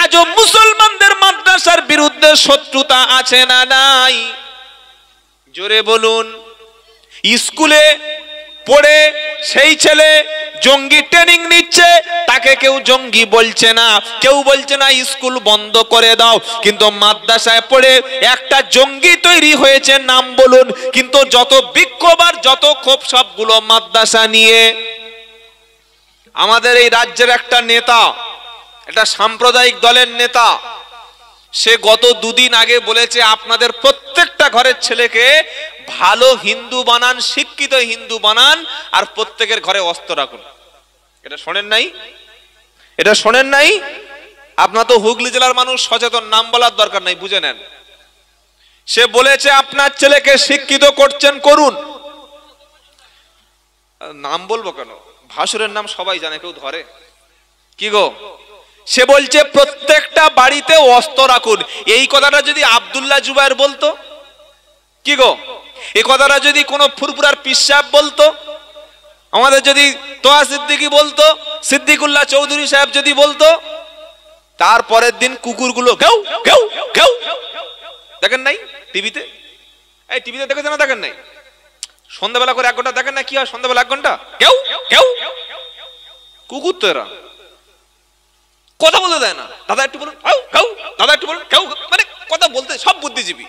আজও মুসলমানদের মাদ্রাসার বিরুদ্ধে শত্রুতা আছে না নাই? জোরে বলুন। স্কুলে পড়ে সেই ছেলে জঙ্গি ট্রেনিং নিচ্ছে, তাকে কেউ জঙ্গি বলছে না, কেউ বলছে না স্কুল বন্ধ করে দাও, কিন্তু মাদ্রাসায় পড়ে একটা জঙ্গি তৈরি হয়েছে, নাম বলুন। কিন্তু যত বিক্ষোভ আর যত ক্ষোভ সবগুলো মাদ্রাসা নিয়ে। আমাদের এই রাজ্যের একটা নেতা, একটা সাম্প্রদায়িক দলের নেতা, সে গত দুদিন আগে বলেছে আপনাদের প্রত্যেকটা ঘরের ছেলেকে ভালো হিন্দু বানান, শিক্ষিত হিন্দু বানান, আর প্রত্যেকের ঘরে অস্ত্র রাখুন। এটা শোনেন নাই? এটা শোনেন নাই? আপনার তো হুগলি জেলার মানুষ সচেতন, নাম বলার দরকার নাই, বুঝে নেন। সে বলেছে আপনার ছেলেকে শিক্ষিত করছেন, করুন। নাম বলবো কেন? ভাসুরের নাম সবাই জানে, কেউ ধরে কি গো? সে বলছে প্রত্যেকটা বাড়িতে অস্ত্র রাখুন। এই কথাটা যদি আব্দুল্লাহ জুবায়ের বলতো, কি গো, এই কথাটা যদি কোনো ফুরফুরার পীর সাহেব বলতো, আমাদের যদি তোয়া সিদ্দিকী বলতো, সিদ্দিকুল্লাহ চৌধুরী সাহেব যদি বলতো, তারপরের দিন কুকুরগুলো ঘেউ ঘেউ ঘেউ। দেখেন নাই টিভিতে? এই টিভিতে দেখেছেন না? দেখেন নাই? সন্ধ্যাবেলা করে 1 ঘন্টা দেখেন না? কি হয় সন্ধ্যাবেলা 1 ঘন্টা? ঘেউ ঘেউ। কুকুর তো এরা, কথা বলতে দেয় না। দাদা একটু বলুন, দাদা একটু বলুন, মানে কথা বলতে। সব বুদ্ধিজীবী,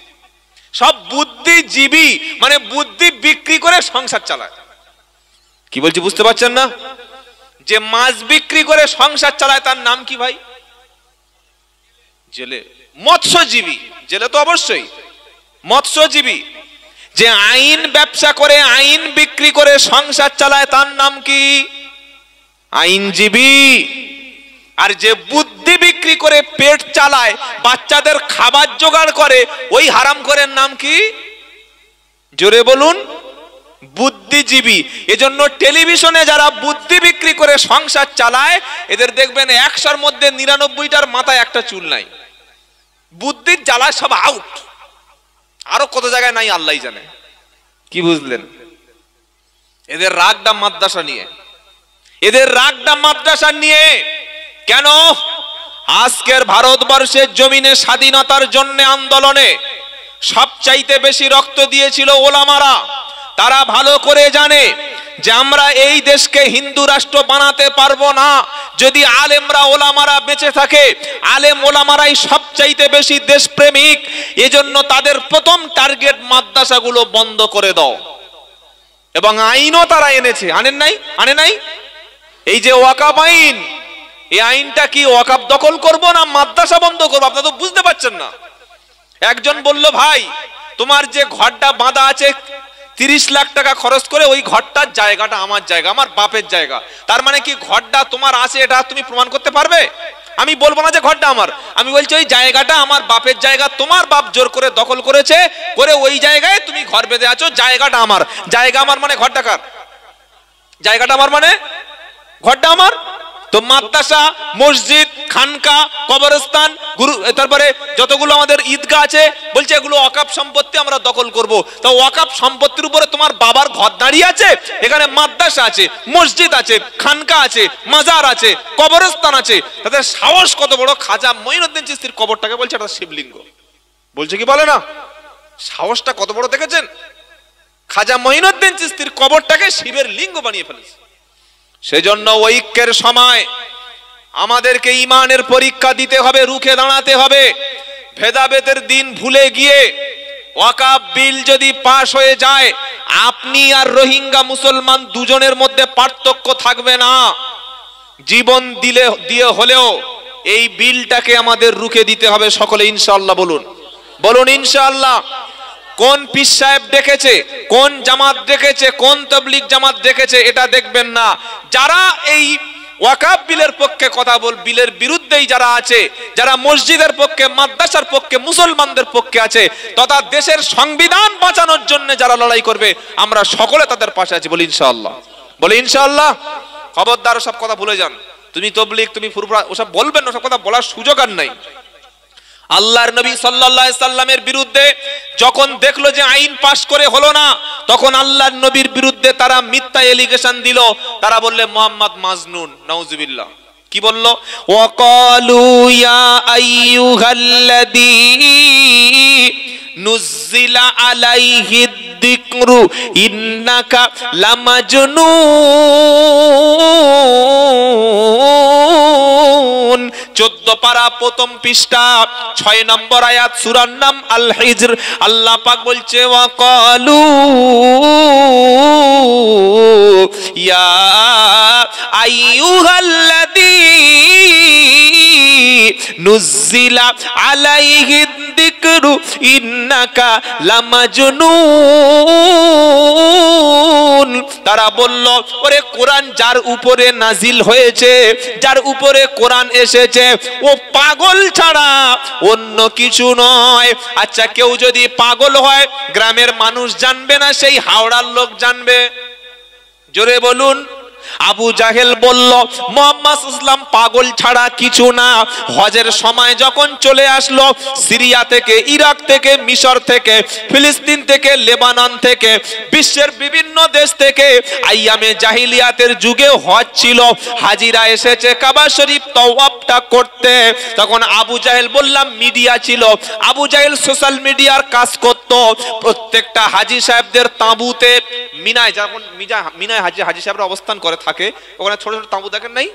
সব বুদ্ধিজীবী, মানে বুদ্ধি বিক্রি করে সংসার চালায়। কি বলছি বুঝতে পারছেন না? যে মাছ বিক্রি করে সংসার চালায় তার নাম কি ভাই? জেলে। মৎস্যজীবী, জেলে তো অবশ্যই। মৎস্যজীবী যে আইন ব্যবসা করে, আইন বিক্রি করে সংসার চালায়, তার নাম কি? আইনজীবী। আর যে বুদ্ধি বিক্রি করে পেট চালায়, বাচ্চাদের খাবার জোগাড় করে, ওই হারামখোরের নাম কি? জোরে বলুন। বুদ্ধিজীবী। এজন্য টেলিভিশনে যারা বুদ্ধি বিক্রি করে সংসার চালায়, এদের দেখবেন 100-র মধ্যে 99টার মাথায় একটা চুল নাই। বুদ্ধির জ্বালায় সব আউট। আরো কত জায়গায় নাই আল্লাহই জানে। কি বুঝলেন? এদের রাগটা মাদ্রাসা নিয়ে, এদের রাগটা মাদ্রাসা নিয়ে। কেন? আজকের ভারতবর্ষের জমিনে স্বাধীনতার জন্য আন্দোলনে সবচাইতে বেশি রক্ত দিয়েছিল ওলামারা। তারা ভালো করে জানে যে আমরা এই দেশকে হিন্দু রাষ্ট্র বানাতে পারবো না যদি আলেমরা ওলামারা বেঁচে থাকে। আলেম ওলামারাই সবচাইতে বেশি দেশপ্রেমিক। এজন্য তাদের প্রথম টার্গেট মাদ্রাসাগুলো বন্ধ করে দাও। এবং আইনও তারা এনেছে, আনেন নাই? আনে নাই? এই যে ওয়াকাফ আইন, এই আইনটা কি ওয়াকাফ দখল করব না মাদ্রাসা বন্ধ করবো? আপনারা তো বুঝতে পারছেন না। একজন বলল, ভাই তোমার যে ঘরটা বাঁধা আছে 30 লাখ টাকা খরচ করে, ওই ঘরটার জায়গাটা আমার জায়গা, আমার বাপের জায়গা। তার মানে কি ঘরটা তোমার আছে, এটা তুমি প্রমাণ করতে পারবে? আমি বলবো না যে ঘরটা আমার, আমি বলছি ওই জায়গাটা আমার বাপের জায়গা, তোমার বাপ জোর করে দখল করেছে, করে ওই জায়গায় তুমি ঘর বেঁধে আছো, জায়গাটা আমার। জায়গা আমার মানে ঘরটা কার? জায়গাটা আমার মানে ঘরটা আমার। তো মাদ্রাসা, মসজিদ, খানকা, কবরস্থান, গুরু, তারপরে যতগুলো আমাদের ঈদগাহ আছে, বলছে এগুলো ওয়াকাফ সম্পত্তি, আমরা দখল করব। তো ওয়াকাফ সম্পত্তির উপরে তোমার বাবার ঘর দাঁড়িয়ে আছে, এখানে মাদ্রাসা আছে, মসজিদ আছে, খানকা আছে, মাজার আছে, কবরস্থান আছে। তাদের সাহস কত বড়! খাজা মঈনুদ্দিন চিশতির কবরটাকে বলছে এটা শিবলিঙ্গ। বলছে কি বলে না? সাহসটা কত বড় দেখেছেন? খাজা মঈনুদ্দিন চিশতির কবরটাকে শিবের লিঙ্গ বানিয়ে ফেলেছে। সেজন্য ঐক্যের সময় আমাদেরকে ইমানের পরীক্ষা দিতে হবে, রুখে দাঁড়াতে হবে। ভেদাভেদের দিন ভুলে গিয়ে ওয়াকাফ বিল যদি পাশ হয়ে যায়, আপনি আর রোহিঙ্গা মুসলমান দুজনের মধ্যে পার্থক্য থাকবে না। জীবন দিয়ে হলেও এই বিলটাকে আমাদের রুখে দিতে হবে সকলে, ইনশাআল্লাহ। বলুন, বলুন ইনশাআল্লাহ। কোন পীর সাহেব ডেকেছে, কোন জামাত ডেকেছে, কোন তাবলীগ জামাত ডেকেছে, এটা দেখবেন না। যারা এই ওয়াকাফ বিলের পক্ষে কথা বিলের বিরুদ্ধেই যারা আছে, যারা মসজিদের পক্ষে, মাদ্রাসার পক্ষে, মুসলমানদের পক্ষে আছে, তথা দেশের সংবিধান বাঁচানোর জন্য যারা লড়াই করবে, আমরা সকলে তাদের পাশে আছি। বলি ইনশাআল্লাহ, বলি ইনশাআল্লাহ। খবরদার সব কথা ভুলে যান। তুমি তাবলীগ, তুমি ফুরফুরা, ওসব বলবেন না, ওসব কথা বলার সুযোগ আর নাই। আল্লাহর নবী সাল্লাল্লাহু আলাইহি সাল্লামের বিরুদ্ধে যখন দেখলো যে আইন পাশ করে হলো না, তখন আল্লাহর নবীর বিরুদ্ধে তারা মিথ্যা এলিগেশন দিল। তারা বললে মুহাম্মদ মাজনুন, নাউজুবিল্লাহ। কি বলল? ওয়াকালু ইয়া আইয়ুহাল্লাযী নুজ্জিলা আলাইহি যিকরু ইন্নাকা লামাজনুন। 14 পারা প্রথম পৃষ্ঠা 6 নম্বর আয়াত, সূরার নাম আল হিজর। আল্লাহ পাক বলছে ওয়াকালু ইয়া আইয়ুহাল্লাযী নুজ্জিলা আলাইহি যিকরু ইন্নাকা লামাজনুন। তারা বলল, ওরে কোরআন যার উপরে নাজিল হয়েছে, যার উপরে কোরআন এসেছে, ও পাগল ছাড়া অন্য কিছু নয়। আচ্ছা, কেউ যদি পাগল হয় গ্রামের মানুষ জানবে না, সেই হাওড়ার লোক জানবে? জোরে বলুন। আবু জাহেল বলল মুহাম্মদ ইসলাম পাগল ছাড়া কিছু না। হজের সময় যখন চলে আসলো, সিরিয়া থেকে, ইরাক থেকে, মিশর থেকে, ফিলিস্তিন থেকে, লেবানন থেকে, বিশ্বের বিভিন্ন দেশ থেকে আইয়ামে জাহিলিয়াতের যুগে হজ ছিল, হাজিরা এসেছে কাবা শরীফ তওয়াফটা করতে। তখন আবু জাহেল, বললাম মিডিয়া ছিল, আবু জাহেল সোশ্যাল মিডিয়ার কাজ করত। প্রত্যেকটা হাজি সাহেবদের তাঁবুতে, মিনায় যখন মিনায় হাজি সাহেবরা অবস্থান করে থাকে, ওখানে ছোট ছোট তাঁবু দেখেন নাই?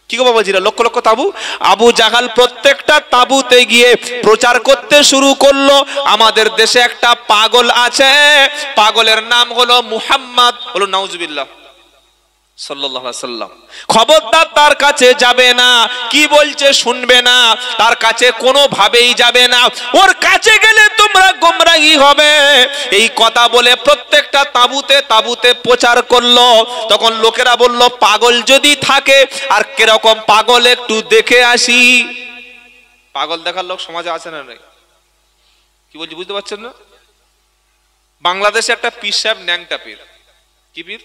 কি গো বাবাজিরা, লক্ষ লক্ষ তাঁবু। আবু জাহাল প্রত্যেকটা তাঁবুতে গিয়ে প্রচার করতে শুরু করলো, আমাদের দেশে একটা পাগল আছে, পাগলের নাম হলো মুহাম্মদ। হলো নাউজুবিল্লাহ সাল্লাল্লাহু আলাইহি ওয়াসাল্লাম। খবরদার তার কাছে যাবে না, কি বলছে শুনবে না, তার কাছে কোনো ভাবেই যাবে না, ওর কাছে গেলে তোমরা গোমরাহি হবে। এই কথা বলে প্রত্যেকটা তাঁবুতে তাঁবুতে প্রচার করলো। তখন লোকেরা বলল, পাগল যদি থাকে, আর কিরকম পাগল একটু দেখে আসি। পাগল দেখার লোক সমাজে আছে না নাই? কি বলছি বুঝতে পারছেন না? বাংলাদেশে একটা পীর সাহেব ন্যাংটা পীর। কি পীর?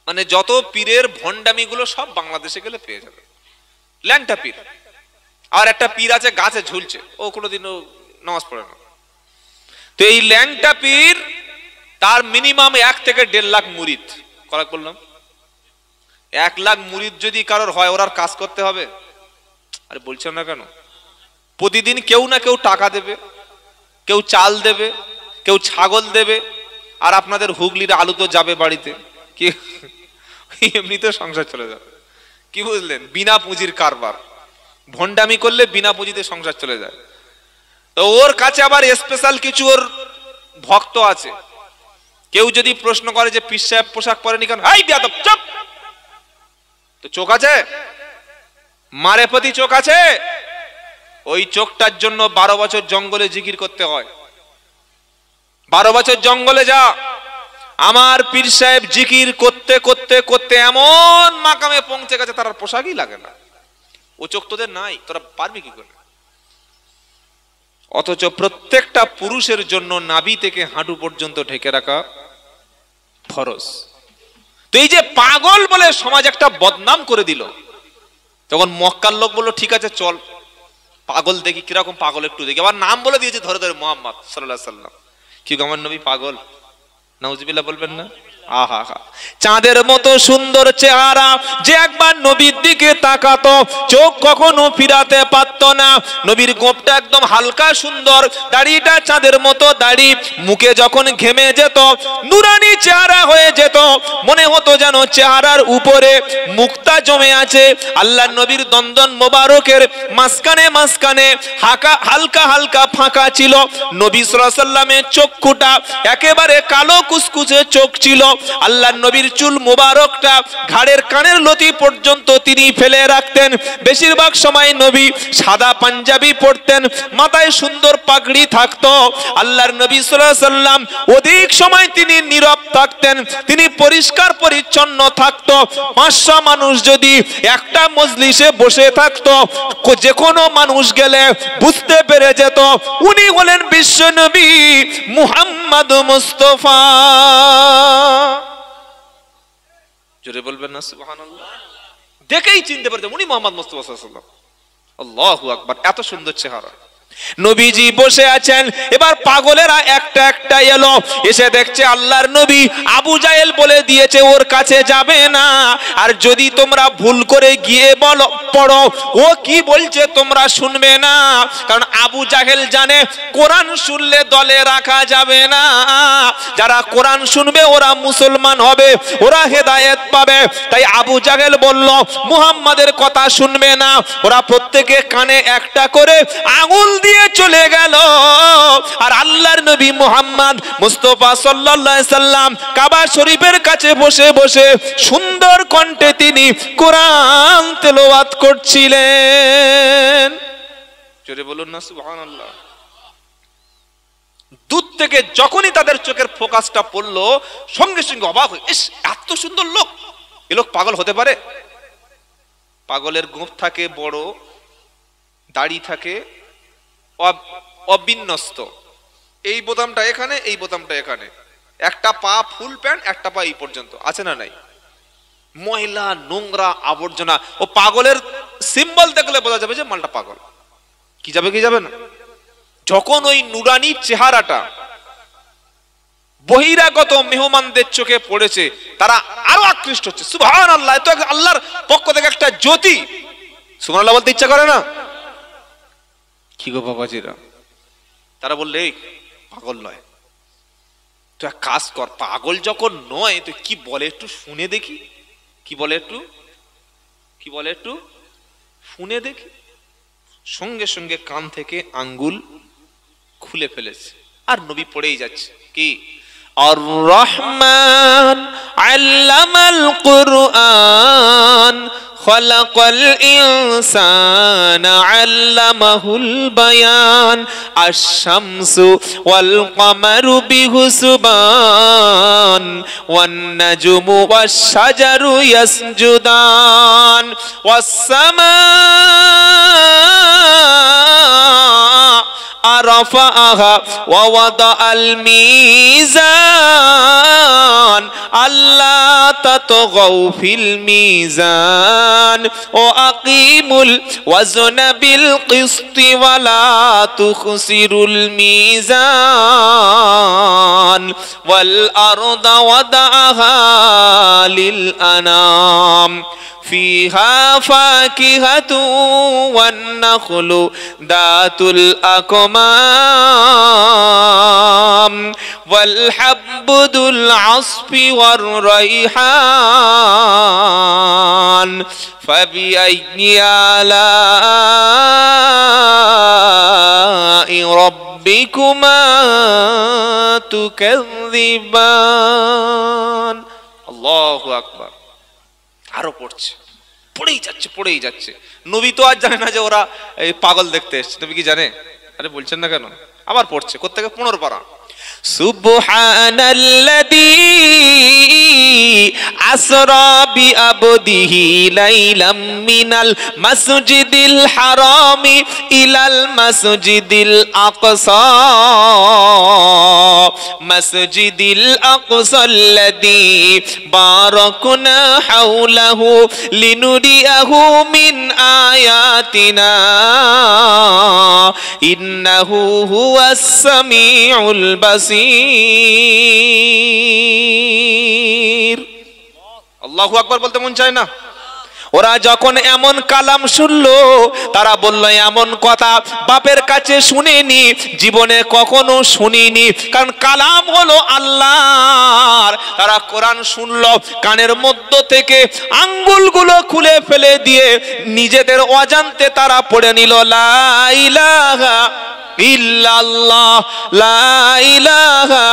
মানে যত পীরের ভণ্ডামি গুলো সব বাংলাদেশে গেলে পেয়ে যাবে। ল্যাংটা পীর। আর একটা পীর আছে গাছে ঝুলছে, ও কোনোদিনও নামাজ পড়ে না। তো এই ল্যাংটা পীর, তার মিনিমাম 1 থেকে 1.5 লাখ মুরিদ। করাক বললাম 1 লাখ মুরিদ যদি কারোর হয়, ওর আর কাজ করতে হবে? আরে বলছেন না কেন? প্রতিদিন কেউ না কেউ টাকা দেবে, কেউ চাল দেবে, কেউ ছাগল দেবে, আর আপনাদের হুগলির আলু তো যাবে বাড়িতে। কি এমনিতে সংসার চলে যাবে। কি বুঝলেন? বিনা পুঁজির কারবার, ভণ্ডামি করলে বিনা পুঁজিতে সংসার চলে যায়। তো ওর কাছে আবার স্পেশাল কিছু ওর ভক্ত আছে। কেউ যদি প্রশ্ন করে যে পীর সাহেব পোশাক পরেনি কেন, এই বেয়াদব চুপ, তো চোখ আছে? মারে প্রতি চোখ আছে? ওই চোখটার জন্য 12 বছর জঙ্গলে জিকির করতে হয়। 12 বছর জঙ্গলে যা, আমার পীর সাহেব জিকির করতে করতে করতে এমন মাকামে পৌঁছে গেছে, তার পোশাকই লাগে না। ও চোখ তোদের নাই, তোরা পারবি কি করে? অথচ প্রত্যেকটা পুরুষের জন্য নাভি থেকে হাঁটু পর্যন্ত ঢেকে রাখা ফরজ। তো এই যে পাগল বলে সমাজ একটা বদনাম করে দিল, তখন মক্কার লোক বললো, ঠিক আছে চল পাগল দেখি, কিরকম পাগল একটু দেখি। আবার নাম বলে দিয়েছে ধরে ধরে, মুহাম্মদ সাল্লাল্লাহু আলাইহি ওয়াসাল্লাম। কি আমার নবী পাগল? নাউজুবিল্লাহ বলবেন না? আহা হা, চাঁদের মতো সুন্দর চেহারা, যে একবার নবীর দিকে তাকাতো চোখ কখনো ফিরাতে পারত না। নবীর গোঁপটা একদম হালকা সুন্দর, দাড়িটা চাঁদের মতো দাড়ি, মুখে যখন ঘেমে যেত নুরানি চেহারা হয়ে যেত, মনে হতো যেন চেহারার উপরে মুক্তা জমে আছে। আল্লাহর নবীর দন্দন মোবারকের মাঝখানে মাঝখানে হালকা হালকা ফাঁকা ছিল। নবী সাল্লাল্লাহু আলাইহি ওয়াসাল্লামের চক্ষুটা একেবারে কালো কুচকুচে চোখ ছিল। আল্লাহর নবীর চুল মুবারকটা ঘাড়ের কানের লতি পর্যন্ত তিনি ফেলে রাখতেন। বেশিরভাগ সময় নবী সাদা পাঞ্জাবি পরতেন, মাথায় সুন্দর পাগড়ি থাকতো। আল্লাহর নবী সাল্লাল্লাহু আলাইহি ওয়াসাল্লাম অধিক সময় তিনি নীরব থাকতেন, তিনি পরিষ্কার পরিচ্ছন্ন থাকতো। 500 মানুষ যদি একটা মজলিসে বসে থাকতো, যে কোনো মানুষ গেলে বুঝতে পেরে যেত উনি হলেন বিশ্ব নবী মুহাম্মদ মুস্তাফা। জোরে বলবেন না সুবহানাল্লাহ? দেখেই চিনতে পারতেন উনি মুহাম্মদ মুস্তাফা সাল্লাল্লাহু আলাইহি ওয়াসাল্লাম। আল্লাহু আকবার, এত সুন্দর চেহারা। নবীজি বসে আছেন, এবার পাগলেরা একটা একটা এলো, এসে দেখছে আল্লাহর নবী আবু জাহেল বলে দিয়েছে ওর কাছে যাবে না, আর যদি তোমরা ভুল করে গিয়ে বলো পড়ো ও কি বলছে তোমরা শুনবে না, কারণ আবু জাহেল জানে কোরআন শুনলে দলে রাখা যাবে না, যারা কোরআন শুনবে ওরা মুসলমান হবে, ওরা হেদায়েত পাবে। তাই আবু জাহেল বলল মুহাম্মাদের কথা শুনবে না, ওরা প্রত্যেকে কানে একটা করে আঙুল দিয়ে চলে গেল। আর আল্লাহর নবী মুহাম্মদ মুস্তাফা সাল্লাল্লাহু আলাইহি সাল্লাম কাবা শরীফের কাছে বসে বসে সুন্দর কণ্ঠে তিনি কোরআন তেলাওয়াত করছিলেন। জোরে বলুন না সুবহানাল্লাহ। দূর থেকে যখনই তাদের চোখের ফোকাসটা পড়লো সঙ্গে সঙ্গে অবাক হয়ে, ইস এত সুন্দর লোক, এ লোক পাগল হতে পারে? পাগলের গোঁফ থাকে বড়, দাড়ি থাকে অবিন্যস্ত, এই বোতামটা এখানে, এই বোতামটা এখানে, একটা পা ফুল প্যান্ট, একটা পা এই পর্যন্ত, আছে না নাই? ময়লা নোংরা আবর্জনা। ও পাগলের সিম্বল দেখলে বোঝা যাবে যে মালটা পাগল। কি যাবে কি যাবে না? যখন ওই নুরানি চেহারাটা বহিরাগত মেহমানদের চোখে পড়েছে, তারা আরো আকৃষ্ট হচ্ছে। সুবহানাল্লাহ, এত আল্লাহর পক্ষ থেকে একটা জ্যোতি। সুবহানাল্লাহ বলতে ইচ্ছা করে না? কি গো বাবাজিরা, তারা বললে এই পাগল নয়, তুই এক কাজ কর, পাগল যখন নয় তুই কি বলে একটু শুনে দেখি, কি বলে একটু শুনে দেখি। সঙ্গে সঙ্গে কান থেকে আঙ্গুল খুলে ফেলেছে, আর নবী পড়েই যাচ্ছে কি আর রহমান আল্লামাল কুরআন খলাকাল ইনসানা আল্লামাহুল বায়ান আশ-শামসু ওয়াল কমারু বিহুসবান ওয়ান নাজমু ওয়াশ-শাজারু ইয়াসজুদান ওয়াস-সামা রাফাআহা ওয়া ওয়াদাআল মিজান আল্লা তাতগাউ ফিল মিজান ওয়া আকিমুল ওয়াজনা বিল কিসতি ওয়া লা তুখসিরুল মিজান ওয়াল আরদা ওয়াদাআহা লিল আনাম فيها فاكهة والنخل ذات الأكمام والحب ذو العصف والريحان فبأي آلاء ربكما تكذبان الله أكبر। আরো পড়েই যাচ্ছে। নবী তো আর জানে না যে ওরা এই পাগল দেখতে এসেছে, নবী কি জানে? আরে বলছেন না কেন? আবার পড়ছে, কোত্থেকে? 15 পারা। সুবহানাল্লাযী আসরা বিআবদিহি লাইলাম মিনাল মাসজিদিল হারামি ইলাল মাসজিদিল আকসা মাসজিদিল আকসাল্লাযী বারাকনা হাওলাহু লিনুরিয়াহু মিন আয়াতিনা ইন্নাহু হুয়াস সামিউল বাসীর। আল্লাহু আকবার বলতে মন চায় না? ওরা যখন এমন কালাম শুনলো তারা বলল এমন কথা বাপের কাছে শুনিনি, জীবনে কখনো শুনিনি, কারণ কালাম হলো আল্লাহর। তারা কোরআন শুনলো, কানের মধ্য থেকে আঙ্গুলগুলো খুলে ফেলে দিয়ে নিজেদের অজান্তে তারা পড়ে নিল লা ইলাহা ইল্লাল্লাহ লা ইলাহা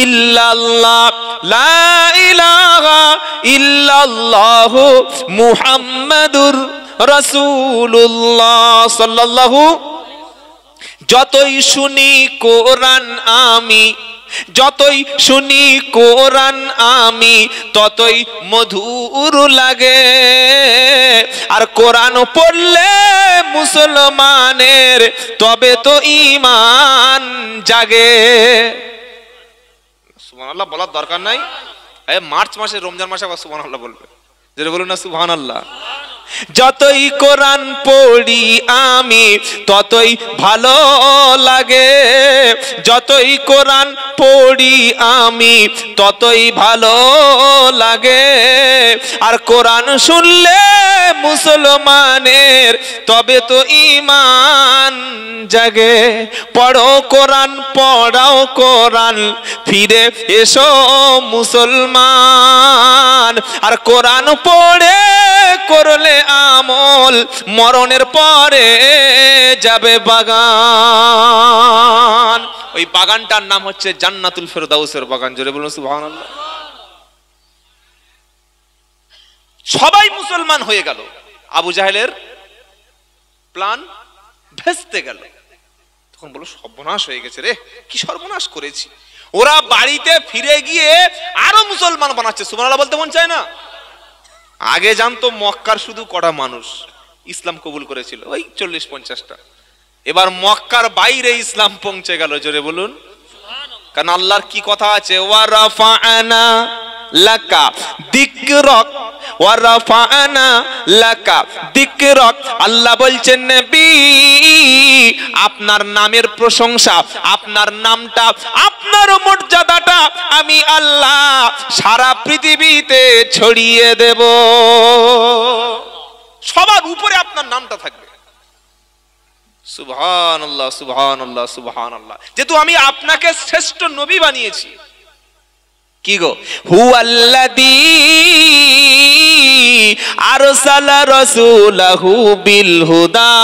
ইল্লাল্লাহ লা ইলাহা ইল্লাল্লাহ মুহাম্মাদুর রাসূলুল্লাহ সাল্লাল্লাহু। যতই শুনি কোরআন আমি, যতই শুনি কোরআন আমি ততই মধুর লাগে, আর কোরআন পড়লে মুসলমানের তবে তো ঈমান জাগে। সুবহানাল্লাহ বলার দরকার নাই, মার্চ মাসে রমজান মাসে আবার সুবহানাল্লাহ বলবে, যেটা বলুন না সুবহানাল্লাহ। যতই কোরআন পড়ি আমি ততই ভালো লাগে, যতই কোরআন পড়ি আমি ততই ভালো লাগে। আর কোরআন শুনলে মুসলমানের তবে তো ঈমান জাগে। পড়ো কোরআন, পড়াও কোরআন, ফিরে এসো মুসলমান। আর কোরআন পড়ে করলে আমল, মরণের পরে যাবে বাগান। ওই বাগানটার নাম হচ্ছে জান্নাতুল ফেরদাউসের বাগান। জোরে বলুন সুবহানাল্লাহ। সবাই মুসলমান হয়ে গেল, আবু জাহেলের প্ল্যান ভেস্তে গেল। তখন বলো সর্বনাশ হয়ে গেছে রে, কি সর্বনাশ করেছি। ওরা বাড়িতে ফিরে গিয়ে আরো মুসলমান বানাচ্ছে। সুবহানাল্লাহ বলতে মন চায় না? আগে জানতো মক্কার শুধু কটা মানুষ ইসলাম কবুল করেছিল, ওই 40-50টা। এবার মক্কার বাইরে ইসলাম পৌঁছে গেল। জোরে বলুন। কারণ আল্লাহর কি কথা আছে, ওয়া রাফা'না লাকা যিকরাক, ওয়া রাফা'না লাকা যিকরাক। আল্লাহ বলছেন নবী, আপনার নামের প্রশংসা, আপনার নামটা, আপনার মর্যাদাটা আমি আল্লাহ সারা পৃথিবীতে ছড়িয়ে দেব। সবার উপরে আপনার নামটা থাকবে। সুবহানাল্লাহ, সুবহানাল্লাহ, সুবহানাল্লাহ। যেহেতু আমি আপনাকে শ্রেষ্ঠ নবী বানিয়েছি। কি গো, হুয়াল্লাযী আরসালা রাসূলাহু বিল হুদা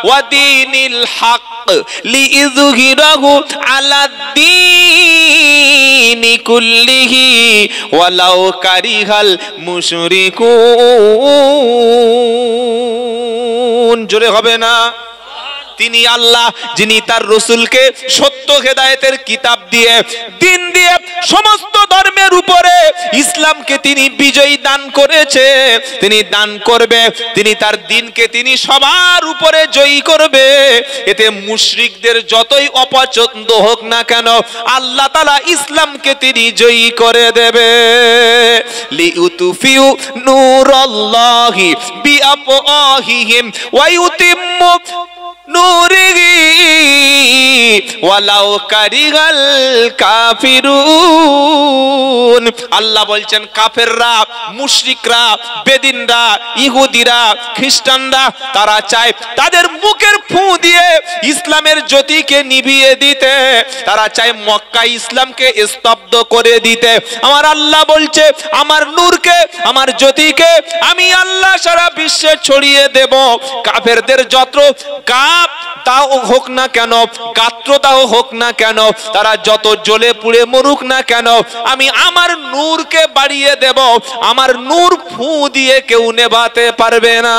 ওয়া দীনিল হক লিইযহিরাহু আলাদ-দীনি কুল্লিহি ওয়ালাউ কারিহাল মুশরিকুন। জোরে হবে না? তিনি আল্লাহ যিনি তার রাসূলকে সত্য হেদায়েতের কিতাব দিয়ে, দিন দিয়ে সমস্ত ধর্মের উপরে ইসলামকে তিনি বিজয়ী দান করেছে। তিনি দান করবে, তিনি তার দিনকে তিনি সবার উপরে জয়ী করবে। এতে মুশরিকদের যতই অপছন্দ হোক না কেন, আল্লাহ তাআলা ইসলামকে তিনি জয়ী করে দেবে। লিউতফিউ নূরাল্লাহি বিআফওয়াহিহিম ওয়া ইউতিম্মু নূরিহি ওয়ালাউ কারিহাল কাফিরুন। আল্লাহ বলছেন কাফেররা, মুশরিকরা, বেদিনরা, ইহুদিরা, খ্রিস্টানরা তারা চায় তাদের মুখের ফু দিয়ে ইসলামের জ্যোতিকে নিভিয়ে দিতে, তারা চায় মক্কা ইসলামকে স্তব্ধ করে দিতে। আমার আল্লাহ বলছে আমার নূরকে, আমার জ্যোতিকে আমি আল্লাহ সারা বিশ্বে ছড়িয়ে দেব। কাফেরদের যত তাও হোক না কেন, গাত্রতাও হোক না কেন, তারা যত জ্বলে পুড়ে মরুক না কেন, আমি আমার নূরকে বাড়িয়ে দেব। আমার নূর ফু দিয়ে কেউ নেভাতে পারবে না।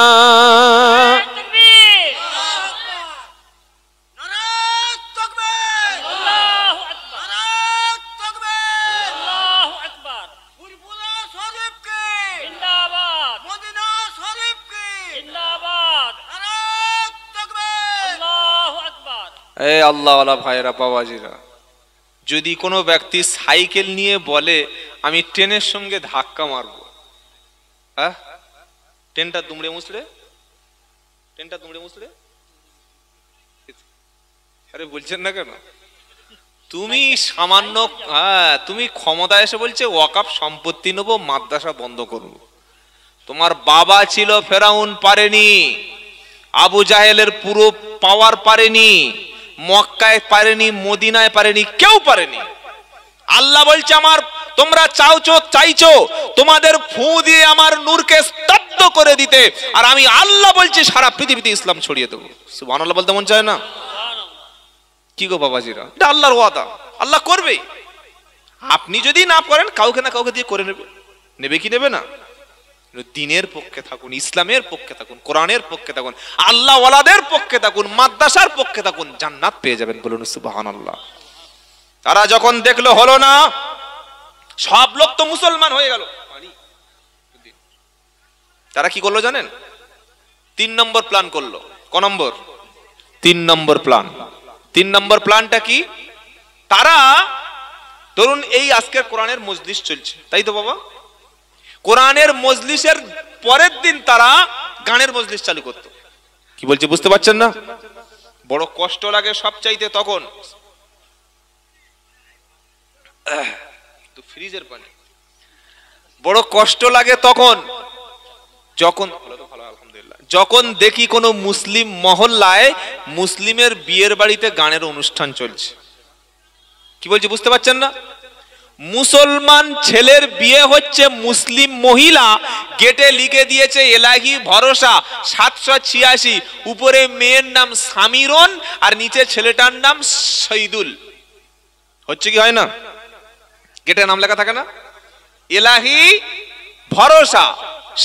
এ আল্লাহওয়ালা ভাইরা, বাবাজিরা, যদি কোনো ব্যক্তি সাইকেল নিয়ে বলে আমি ট্রেনের সঙ্গে ধাক্কা মারবো, হ্যাঁ, ট্রেনটা দুমড়ে মুচড়ে, ট্রেনটা দুমড়ে মুচড়ে, আরে বলছেন না কেন? তুমি সামান্য, হ্যাঁ, তুমি ক্ষমতা এসে বলছে ওয়াকফ সম্পত্তি নেব, মাদ্রাসা বন্ধ করব। তোমার বাবা ছিল ফেরাউন, পারেনি। আবু জাহেলের পুরো পাওয়ার পারেনি, মক্কায় পারেনি, মদিনায় পারেনি, কেউ পারেনি। আল্লাহ বলছে আমার, তোমরা চাইছো তোমাদের ফু দিয়ে আমার নূরকে স্তব্ধ করে দিতে, আর আমি আল্লাহ বলছি সারা পৃথিবীতে ইসলাম ছড়িয়ে দেবো। সুবহানাল্লাহ বলতে মন চায় না? কি গো বাবাজিরা, এটা আল্লাহর ওয়াদা, আল্লাহ করবে। আপনি যদি না করেন কাউকে না কাউকে দিয়ে করে নেবে। নেবে কি নেবে না? দিনের পক্ষে থাকুন, ইসলামের পক্ষে থাকুন, কোরআনের পক্ষে থাকুন, আল্লাহ ওয়ালাদের পক্ষে থাকুন, মাদ্রাসার পক্ষে থাকুন, জান্নাত পেয়ে যাবেন। বলুন সুবহানাল্লাহ। তারা যখন দেখলো হলো না, সব লোক তো মুসলমান হয়ে গেল, তারা কি করলো জানেন? 3 নম্বর প্ল্যান করলো। ক নম্বর? 3 নম্বর প্ল্যান। 3 নম্বর প্ল্যানটা কি? তারা ধরুন এই আজকের কোরআনের মজলিস চলছে, তাই তো বাবা? কোরআনের মজলিসের পরের দিন তারা গানের মজলিস চালু করতো। কি বলছে বুঝতে পারছেন না? বড় কষ্ট লাগে সবচাইতে তখন, ফ্রিজের পানি, বড় কষ্ট লাগে তখন যখন দেখি কোনো মুসলিম মহল্লায় মুসলিমের বিয়ের বাড়িতে গানের অনুষ্ঠান চলছে। কি বলছি বুঝতে পারছেন না? মুসলমান ছেলের বিয়ে হচ্ছে, মুসলিম মহিলা গেটে লিখে দিয়েছে এলাহি ভরসা 786, উপরে মেয়ের নাম সামিরন আর নিচে ছেলেটার নাম শহীদুল। হচ্ছে কি হয় না? গেটে নাম লেখা থাকে না, এলাহি ভরসা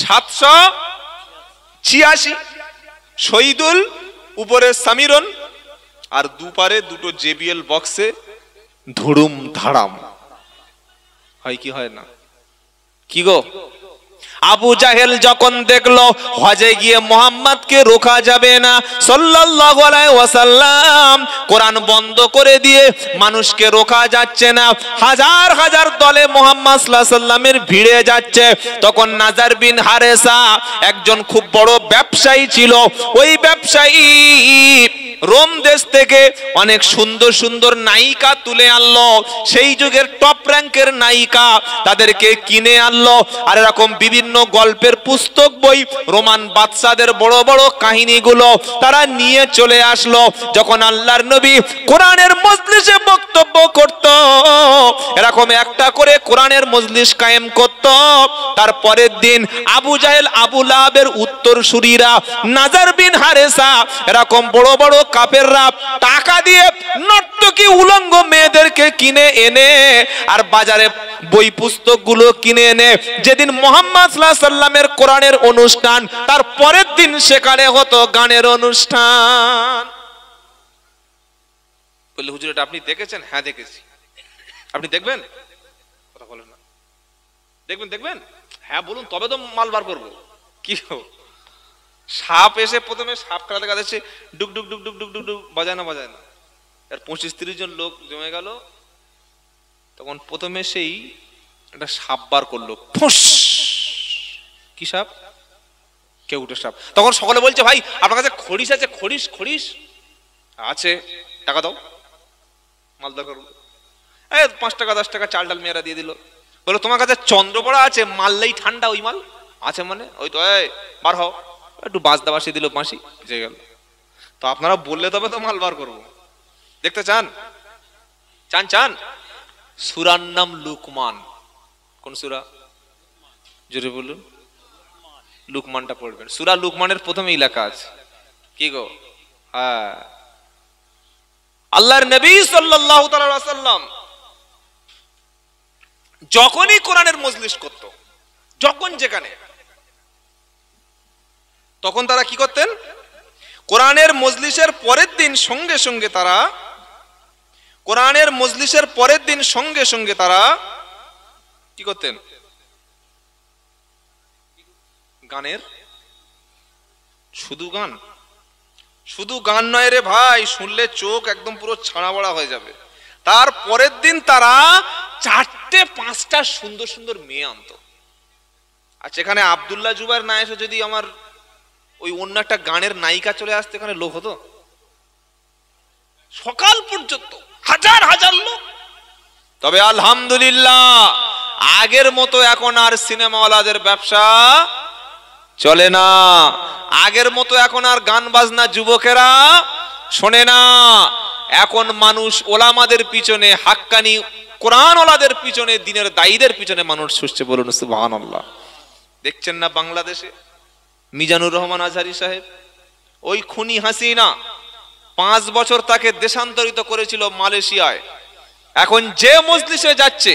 786, শহীদুল উপরে সামিরন, আর দুপারে দুটো জেবিএল বক্সে ধুড়ুম ধাড়াম। হয় কি হয় না? কি গো, আবু জাহেল যখন দেখলো হজে গিয়ে মোহাম্মদকে রোকা যাবে না সাল্লাল্লাহু আলাইহি ওয়াসাল্লাম, কোরআন বন্ধ করে দিয়ে মানুষকে রোকা যাচ্ছে না, হাজার হাজার দলে মোহাম্মদ সাল্লাল্লাহু আলাইহি ওয়াসাল্লামের ভিড়ে যাচ্ছে, তখন নাজার বিন হারেসা একজন খুব বড় ব্যবসায়ী ছিল। ওই ব্যবসায়ী রোম দেশ থেকে অনেক সুন্দর সুন্দর নায়িকা তুলে আনলো, সেই যুগের টপ র্যাঙ্কের নায়িকা, তাদেরকে কিনে আনলো। আর এরকম বিভিন্ন গল্পের পুস্তক বই, রোমান বাদশাদের বড় বড় কাহিনীগুলো তারা নিয়ে চলে আসলো। যখন আল্লাহর নবী কোরআনের মজলিসে বক্তব্য করত, এরকম একটা করে কোরআনের মজলিস কায়েম করত। তার পরের দিন আবু জাহেল, আবু লাহাবের উত্তরসূরিরা, নাজার বিন হারেসা, এরকম বড় বড় কাফেররা টাকা দিয়ে নর্তকী উলঙ্গ মেয়েদেরকে কিনে এনে আর বাজারে বই পুস্তকগুলো কিনে এনে যেদিন মুহাম্মদ সাল্লাল্লাহু আলাইহি সাল্লামের কোরআনের অনুষ্ঠান, তার পরের দিন সেখানে হতো গানের অনুষ্ঠান। বললে হুজুর এটা আপনি দেখেছেন? হ্যাঁ দেখেছি। আপনি দেখবেন? কথা বলেন না। দেখবেন? হ্যাঁ বলুন, তবে তো মাল বার করবো। কি সাপ এসে প্রথমে সাপ খেলাতে কাঁদেছে, ডুক ডুক ডুক ডুক ডুক ডুক ডুক, বাজায় না আর 25-30 জন লোক জমে গেল। তখন প্রথমে সেই একটা সাপ বার করলো, ফুস। কি সাপ? কেউটে সাপ। তখন সকলে বলছে ভাই আপনার কাছে খড়িস আছে? খড়িস আছে, টাকা দাও, মালদার করবো। 5 টাকা 10 টাকা চাল ডাল মেয়েরা দিয়ে দিল। বলো তোমার কাছে চন্দ্রপড়া আছে? মারলেই ঠান্ডা ওই মাল আছে মানে? ওই তো বার হও, একটু বাঁশদা বাসি দিল, বাঁশি ভিজে গেল। তো আপনারা বললে তবে তো মাল বার করবো। দেখতে চান? সূরার নাম লুকমান। কোন সূরা? জোরে বলুন। লুকমানটা পড়বেন। সূরা লুকমানের প্রথমেই লেখা আছে। কি গো? হ্যাঁ, আল্লাহর নবী সাল্লাল্লাহু তাআলা আলাইহি ওয়াসাল্লাম যখনই কোরআনের মজলিস করত, যখন যেখানে, তখন তারা কি করতেন? কোরআনের মজলিসের পরের দিন সঙ্গে সঙ্গে তারা কি করতেন? গানের, শুধু গান নয় রে ভাই, শুনলে চোখ একদম পুরো ছাড়া বড়া হয়ে যাবে। তার পরের দিন তারা 4-5টা সুন্দর সুন্দর মেয়ে আনতো। আর সেখানে আব্দুল্লাহ জুবাইর না এসে যদি আমার ওই অন্য একটা গানের নায়িকা চলে আসতে, এখানে লোক হতো সকাল পর্যন্ত, হাজার হাজার লোক। তবে আলহামদুলিল্লাহ আগের মতো এখন আর সিনেমাওয়ালাদের ব্যবসা চলে না। আগের মতো এখন আর গান বাজনা যুবকেরা শোনে না। এখন মানুষ ওলামাদের পিছনে, হাক্কানি কোরআন ওলাদের পিছনে, দিনের দায়ীদের পিছনে মানুষ ছুটছে। বলুন সুবহানাল্লাহ। দেখছেন না বাংলাদেশে মিজানুর রহমান আজহারি সাহেব, ওই খুনি হাসিনা 5 বছর তাকে দেশান্তরিত করেছিল মালয়েশিয়ায়। এখন যে মজলিসে যাচ্ছে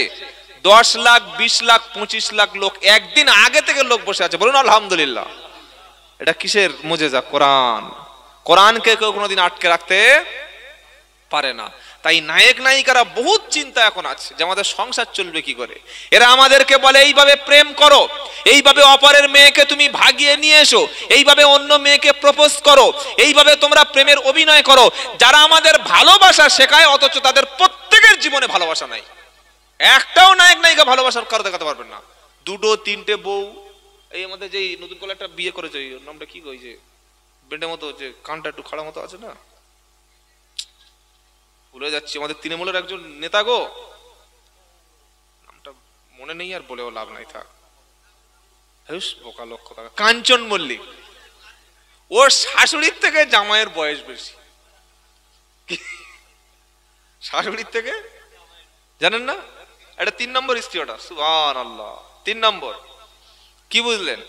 10 লাখ 20 লাখ 25 লাখ লোক একদিন আগে থেকে লোক বসে আছে। বলুন আলহামদুলিল্লাহ। এটা কিসের মুজিজা? কোরআনকে কেউ কোনোদিন আটকে রাখতে পারে না। তাই নায়ক নায়িকারা বহুত চিন্তা এখন আছে যে আমাদের সংসার চলবে কি করে। এরা আমাদেরকে বলে এইভাবে প্রেম করো, এইভাবে অপরের মেয়েকে তুমি ভাগিয়ে নিয়ে এসো, এইভাবে অন্য মেয়েকে প্রপোজ করো, এইভাবে তোমরা প্রেমের অভিনয় করো। যারা আমাদের ভালোবাসা শেখায়, অথচ তাদের প্রত্যেকের জীবনে ভালোবাসা নাই। একটাও নায়ক নায়িকা ভালোবাসার কারো দেখাতে পারবেন না। 2-3টে বউ, এই আমাদের যে নতুন করে একটা বিয়ে করেছে, ওই নামটা কি, ওই যে বেন্ডের মতো, যে কানটা একটু খাড়া মতো আছে না, ভুলে যাচ্ছি, আমাদের তৃণমূলের একজন নেতা গো, নামটা মনে নেই আর বলেও লাভ নাই, থাক, বোকা লক্ষ্য টাকা, কাঞ্চন মল্লিক। ওর শাশুড়ির থেকে জামাইয়ের বয়স বেশি, শাশুড়ির থেকে, জানেন না, এটা 3 নম্বর স্ত্রী ওটা, সুবহানাল্লাহ, 3 নম্বর। কি বুঝলেন?